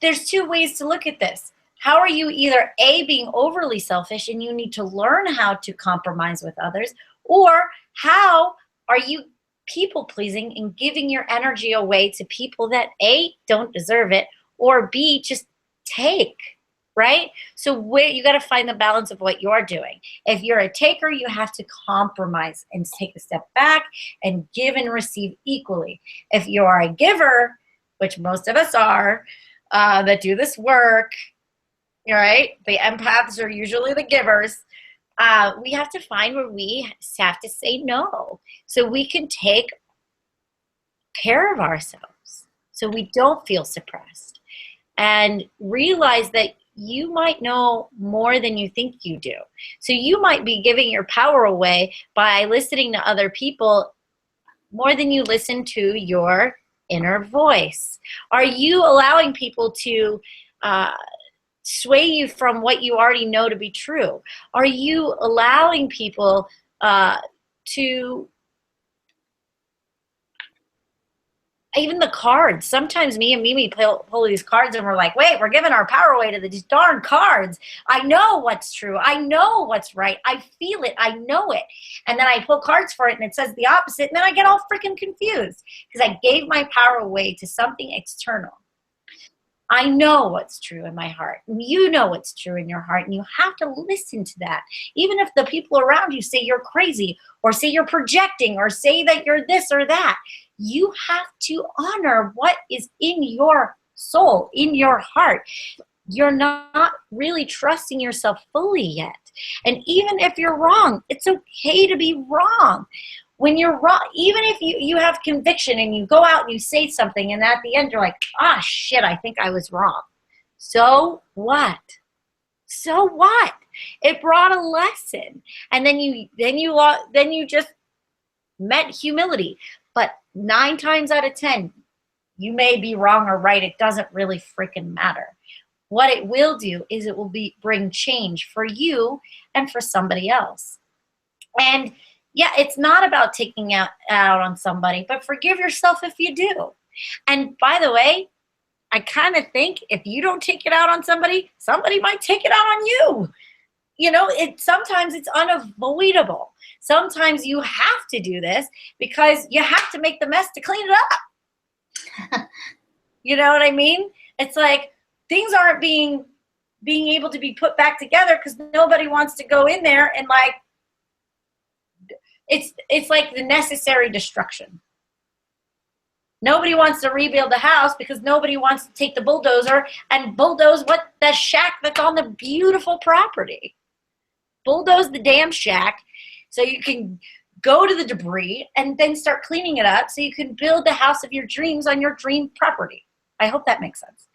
B: there's two ways to look at this. How are you either A, being overly selfish and you need to learn how to compromise with others, or how are you people pleasing and giving your energy away to people that A, don't deserve it, or B, just take, right? So where you got to find the balance of what you're doing. If you're a taker, you have to compromise and take a step back and give and receive equally. If you are a giver, which most of us are, that do this work, all right, the empaths are usually the givers. We have to find where we have to say no so we can take care of ourselves so we don't feel suppressed, and realize that you might know more than you think you do. So you might be giving your power away by listening to other people more than you listen to your inner voice. Are you allowing people to sway you from what you already know to be true? Are you allowing people to, even the cards, sometimes me and Mimi pull these cards and we're like, wait, we're giving our power away to these darn cards. I know what's true. I know what's right. I feel it. I know it. And then I pull cards for it and it says the opposite. And then I get all freaking confused because I gave my power away to something external. I know what's true in my heart. And you know what's true in your heart. And you have to listen to that. Even if the people around you say you're crazy or say you're projecting or say that you're this or that, you have to honor what is in your soul, in your heart. You're not really trusting yourself fully yet. And even if you're wrong, it's okay to be wrong. When you're wrong, even if you have conviction and you go out and you say something and at the end you're like, ah, shit, I think I was wrong. So what? So what? It brought a lesson. And then you just met humility. But 9 times out of 10, you may be wrong or right. It doesn't really freaking matter. What it will do is it will bring change for you and for somebody else. And yeah, it's not about taking out on somebody, but forgive yourself if you do. And by the way, I kind of think if you don't take it out on somebody, somebody might take it out on you. You know, sometimes it's unavoidable. Sometimes you have to do this because you have to make the mess to clean it up. You know what I mean? It's like things aren't being being able to be put back together because nobody wants to go in there and like, it's like the necessary destruction. Nobody wants to rebuild the house because nobody wants to take the bulldozer and bulldoze the shack that's on the beautiful property. Bulldoze the damn shack so you can go to the debris and then start cleaning it up so you can build the house of your dreams on your dream property. I hope that makes sense.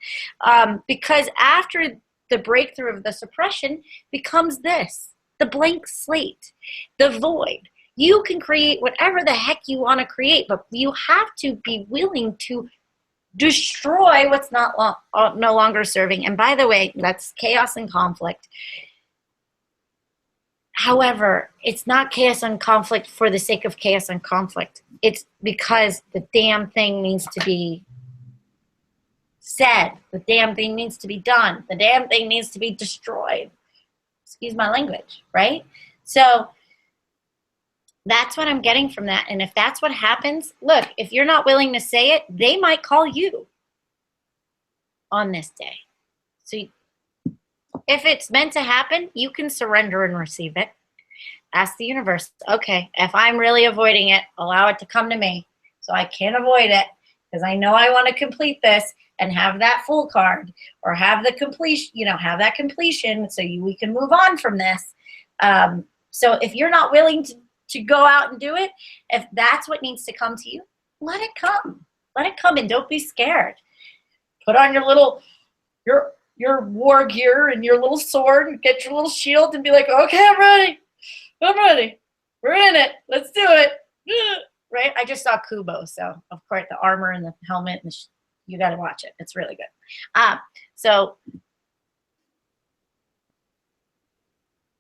B: Because after the breakthrough of the suppression becomes this, the blank slate, the void. You can create whatever the heck you want to create, but you have to be willing to destroy what's no longer serving. And by the way, that's chaos and conflict. However, it's not chaos and conflict for the sake of chaos and conflict. It's because the damn thing needs to be said. The damn thing needs to be done. The damn thing needs to be destroyed. Excuse my language, right? So that's what I'm getting from that. And if that's what happens, look, if you're not willing to say it, they might call you on this day. So if it's meant to happen, you can surrender and receive it. Ask the universe, okay, if I'm really avoiding it, allow it to come to me so I can't avoid it because I know I want to complete this and have that full card or have the completion, have that completion so we can move on from this. So if you're not willing to go out and do it, if that's what needs to come to you, let it come. Let it come and don't be scared. Put on your war gear and your little sword and get your little shield and be like, okay, I'm ready. I'm ready. We're in it. Let's do it. Right? I just saw Kubo, so of course the armor and the helmet, and you got to watch it. It's really good. So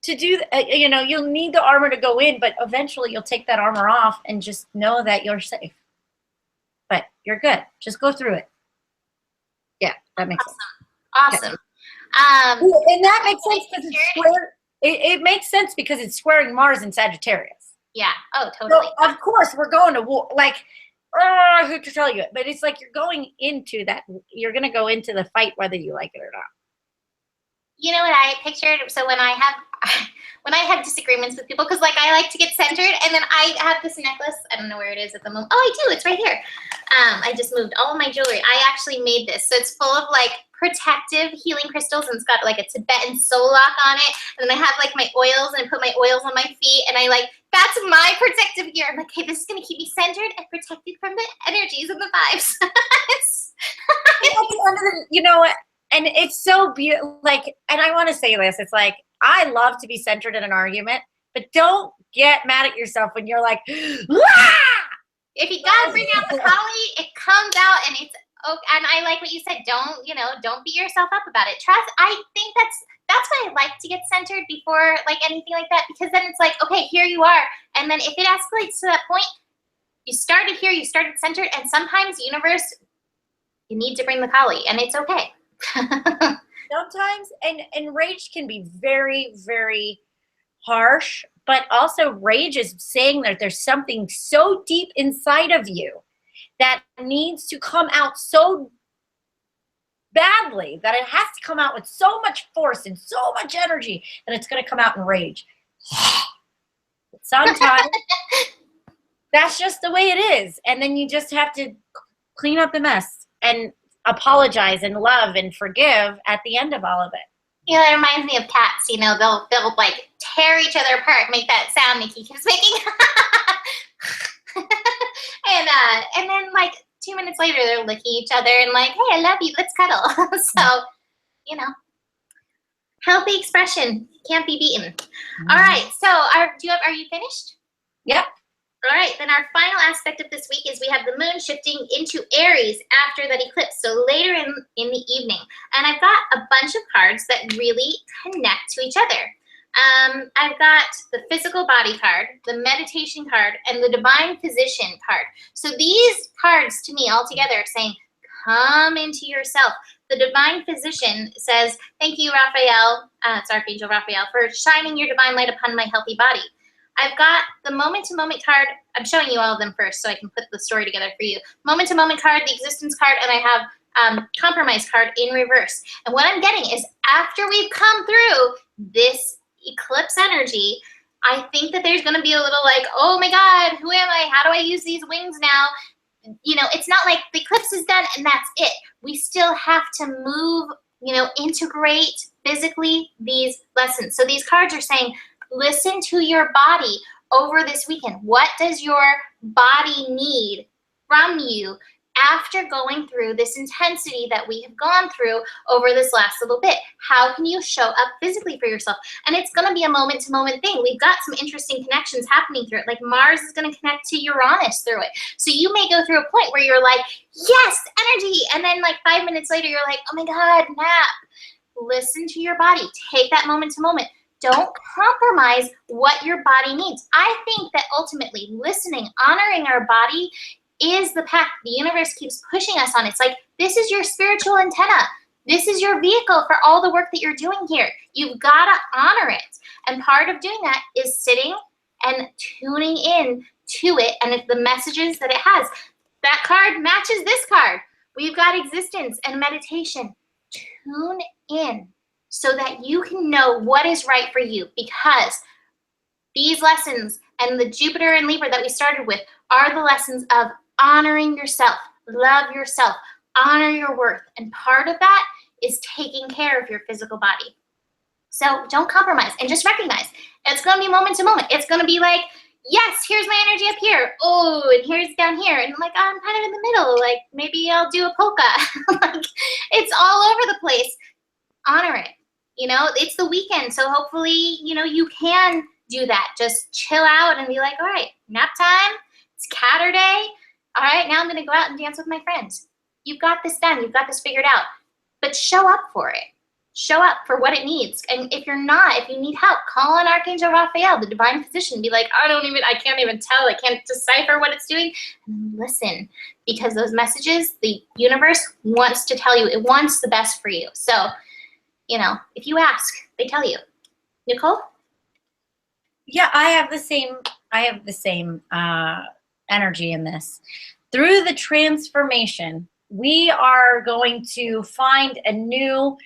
B: to do, you'll need the armor to go in, but eventually you'll take that armor off and just know that you're safe. But you're good. Just go through it. Yeah, that makes sense.
A: Awesome.
B: Yeah. And that makes sense because it's square. It makes sense because it's squaring Mars in Sagittarius.
A: Yeah. Oh, totally.
B: So of course we're going to war. Like, I hate to tell you it, but it's like you're going into that. You're going to go into the fight whether you like it or not.
A: You know what I pictured? So when I have disagreements with people, because like I like to get centered, and then I have this necklace. I don't know where it is at the moment. Oh, I do. It's right here. I just moved all of my jewelry. I actually made this, so it's full of like protective healing crystals, and it's got like a Tibetan soul lock on it. And then I have like my oils, and I put my oils on my feet, and I like that's my protective gear. I'm like, hey, this is gonna keep me centered and protected from the energies and the vibes.
B: You know what? And it's so beautiful. Like, and I want to say this. It's like I love to be centered in an argument, but don't get mad at yourself when you're like, ah!
A: If you gotta bring out the Kali, it comes out, and it's okay. And I like what you said. Don't beat yourself up about it. Trust. I think that's why I like to get centered before like anything like that, because then it's like, okay, here you are, and then if it escalates to that point, you started here, you started centered, and sometimes universe, you need to bring the Kali, and it's okay.
B: Sometimes, and rage can be very, very harsh, but also rage is saying that there's something so deep inside of you that needs to come out so badly that it has to come out with so much force and so much energy that it's going to come out in rage. Sometimes that's just the way it is, and then you just have to clean up the mess and apologize and love and forgive at the end of all of it.
A: You know, it reminds me of cats. You know, they'll like tear each other apart, make that sound Nikki keeps making, and then like 2 minutes later they're licking each other and like, hey, I love you, let's cuddle. So, healthy expression can't be beaten. Mm-hmm. All right, so are you finished?
B: Yep.
A: All right, then our final aspect of this week is we have the moon shifting into Aries after that eclipse, so later in the evening. And I've got a bunch of cards that really connect to each other. I've got the physical body card, the meditation card, and the divine physician card. So these cards to me all together are saying, come into yourself. The divine physician says, thank you, Raphael, it's Archangel Raphael, for shining your divine light upon my healthy body. I've got the moment-to-moment card. I'm showing you all of them first so I can put the story together for you. Moment-to-moment card, the existence card, and I have Compromise card in reverse. And what I'm getting is after we've come through this eclipse energy, I think that there's going to be a little like, oh my God, who am I? How do I use these wings now? You know, it's not like the eclipse is done and that's it. We still have to move, you know, integrate physically these lessons. So these cards are saying, listen to your body over this weekend. What does your body need from you after going through this intensity that we have gone through over this last little bit? How can you show up physically for yourself? And it's going to be a moment-to-moment thing. We've got some interesting connections happening through it. Like Mars is going to connect to Uranus through it. So you may go through a point where you're like, yes, energy. And then like 5 minutes later, you're like, oh my God, nap. Listen to your body. Take that moment to moment. Don't compromise what your body needs. I think that ultimately listening, honoring our body is the path the universe keeps pushing us on. It's like, this is your spiritual antenna. This is your vehicle for all the work that you're doing here. You've got to honor it. And part of doing that is sitting and tuning in to it. And if the messages that it has, that card matches this card. We've got existence and meditation. Tune in so that you can know what is right for you, because these lessons and the Jupiter and Libra that we started with are the lessons of honoring yourself, love yourself, honor your worth. And part of that is taking care of your physical body. So don't compromise and just recognize it's going to be moment to moment. It's going to be like, yes, here's my energy up here. Oh, and here's down here. And like, I'm kind of in the middle. Like maybe I'll do a polka. Like it's all over the place. Honor it. You know, it's the weekend. So hopefully, you know, you can do that. Just chill out and be like, all right, nap time. It's Catter Day. All right, now I'm going to go out and dance with my friends. You've got this done. You've got this figured out. But show up for it. Show up for what it needs. And if you're not, if you need help, call on Archangel Raphael, the divine physician. Be like, I can't even tell. I can't decipher what it's doing. And listen, because those messages, the universe wants to tell you. It wants the best for you. So, you know, if you ask, they tell you. Nicole?
B: Yeah, I have the same energy in this. Through the transformation, we are going to find a new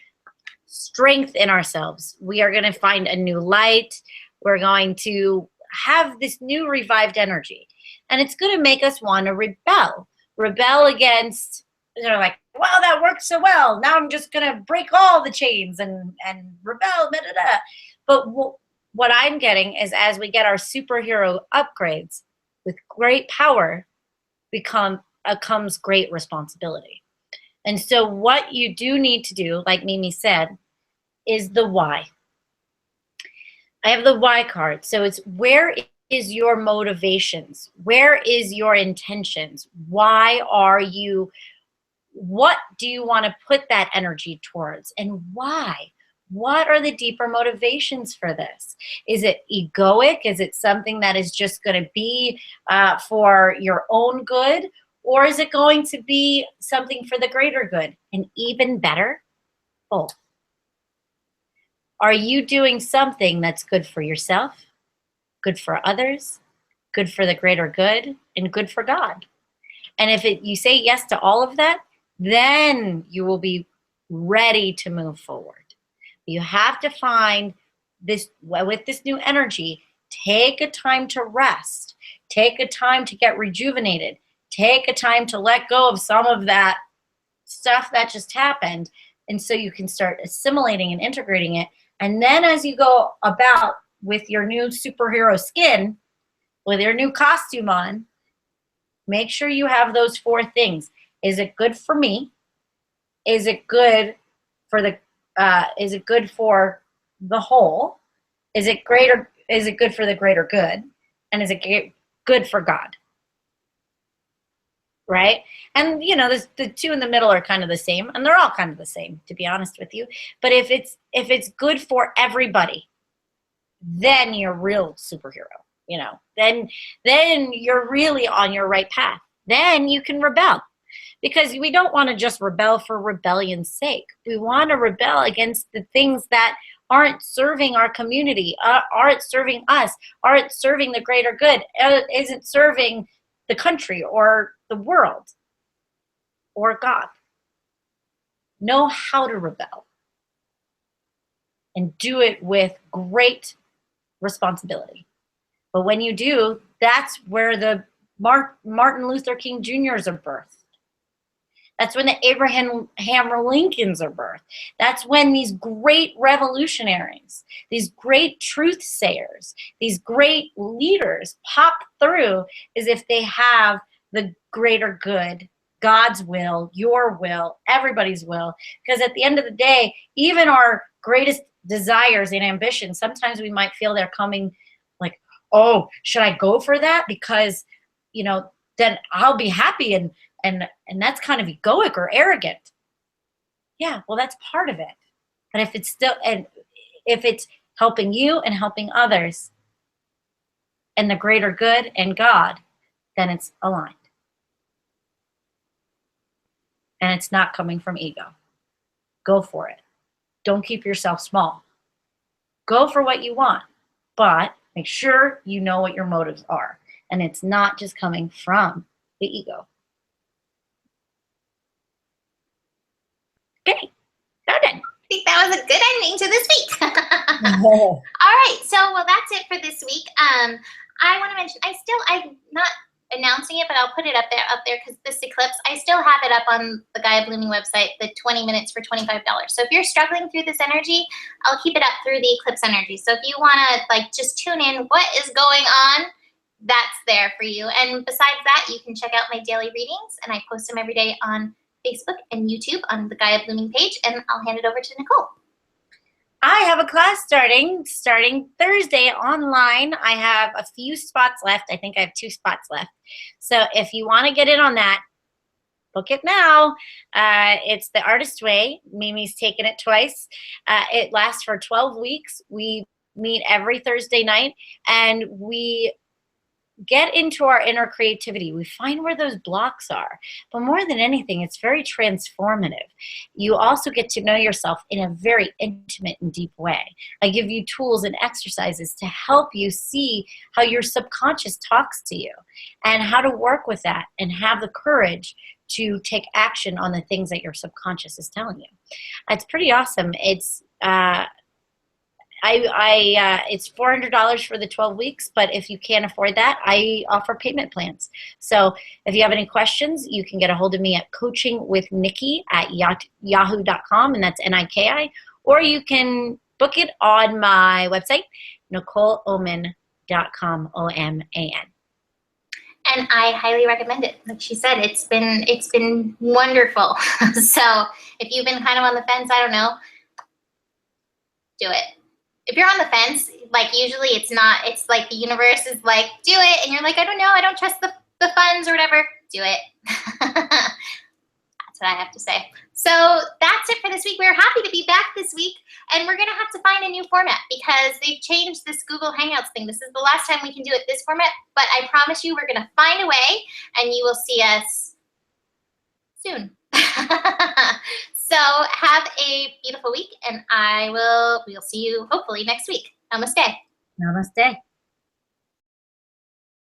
B: strength in ourselves. We are going to find a new light. We're going to have this new revived energy. And it's going to make us want to rebel against, you know, like, wow, that worked so well. Now I'm just going to break all the chains and rebel. Da, da, da. But what I'm getting is as we get our superhero upgrades, with great power comes great responsibility. And so what you do need to do, like Mimi said, is the why. I have the why card. So it's, where is your motivations? Where is your intentions? Why are you, what do you want to put that energy towards, and why? What are the deeper motivations for this? Is it egoic? Is it something that is just going to be for your own good? Or is it going to be something for the greater good? And even better, both. Are you doing something that's good for yourself, good for others, good for the greater good, and good for God? And if you say yes to all of that, then you will be ready to move forward. You have to find this, with this new energy, take a time to rest, take a time to get rejuvenated, take a time to let go of some of that stuff that just happened. And so you can start assimilating and integrating it. And then as you go about with your new superhero skin, with your new costume on, make sure you have those 4 things. Is it good for me? Is it good for the is it good for the whole? Is it greater? Is it good for the greater good? And is it good for God? Right? And you know, the 2 in the middle are kind of the same, and they're all kind of the same, to be honest with you. But if it's good for everybody, then you're a real superhero. You know, then you're really on your right path. Then you can rebel. Because we don't want to just rebel for rebellion's sake. We want to rebel against the things that aren't serving our community, aren't serving us, aren't serving the greater good, isn't serving the country or the world or God. know how to rebel and do it with great responsibility. But when you do, that's where the Martin Luther King Jr.'s are birthed. That's when the Abraham Lincolns are birthed. That's when these great revolutionaries, these great truth sayers, these great leaders pop through, as if they have the greater good, God's will, your will, everybody's will. Because at the end of the day, even our greatest desires and ambitions, sometimes we might feel they're coming like, oh, should I go for that? Because, you know, then I'll be happy, and that's kind of egoic or arrogant. Yeah, well, that's part of it. But if it's still, and if it's helping you and helping others and the greater good and God, then it's aligned. And it's not coming from ego. Go for it. Don't keep yourself small. Go for what you want, but make sure you know what your motives are. And it's not just coming from the ego. Okay, got it.
A: I think that was a good ending to this week. All right, so well, that's it for this week. I want to mention, I'm not announcing it, but I'll put it up there because this eclipse, I still have it up on the Gaia Blooming website, the 20 minutes for $25. So if you're struggling through this energy, I'll keep it up through the eclipse energy. So if you want to like just tune in, what is going on, that's there for you. And besides that, you can check out my daily readings, and I post them every day on Facebook and YouTube on the Gaia Blooming page, and I'll hand it over to Nicole.
B: I have a class starting Thursday online. I have a few spots left. I think I have 2 spots left. So if you want to get in on that, book it now. It's the Artist Way. Mimi's taken it twice. It lasts for 12 weeks. We meet every Thursday night, and we get into our inner creativity. We find where those blocks are. But more than anything, it's very transformative. You also get to know yourself in a very intimate and deep way. I give you tools and exercises to help you see how your subconscious talks to you and how to work with that and have the courage to take action on the things that your subconscious is telling you. It's pretty awesome. It's it's $400 for the 12 weeks, but if you can't afford that, I offer payment plans. So if you have any questions, you can get a hold of me at coachingwithnikki@yahoo.com, and that's Niki, or you can book it on my website, NicoleOman.com, OMAN.
A: And I highly recommend it. Like she said, it's been wonderful. So if you've been kind of on the fence, I don't know, do it. If you're on the fence, like usually it's like the universe is like, do it. And you're like, I don't know, I don't trust the funds or whatever. Do it. That's what I have to say. So that's it for this week. We're happy to be back this week. And we're going to have to find a new format because they've changed this Google Hangouts thing. This is the last time we can do it this format. But I promise you we're going to find a way and you will see us soon. So have a beautiful week, and we'll see you hopefully next week. Namaste.
B: Namaste.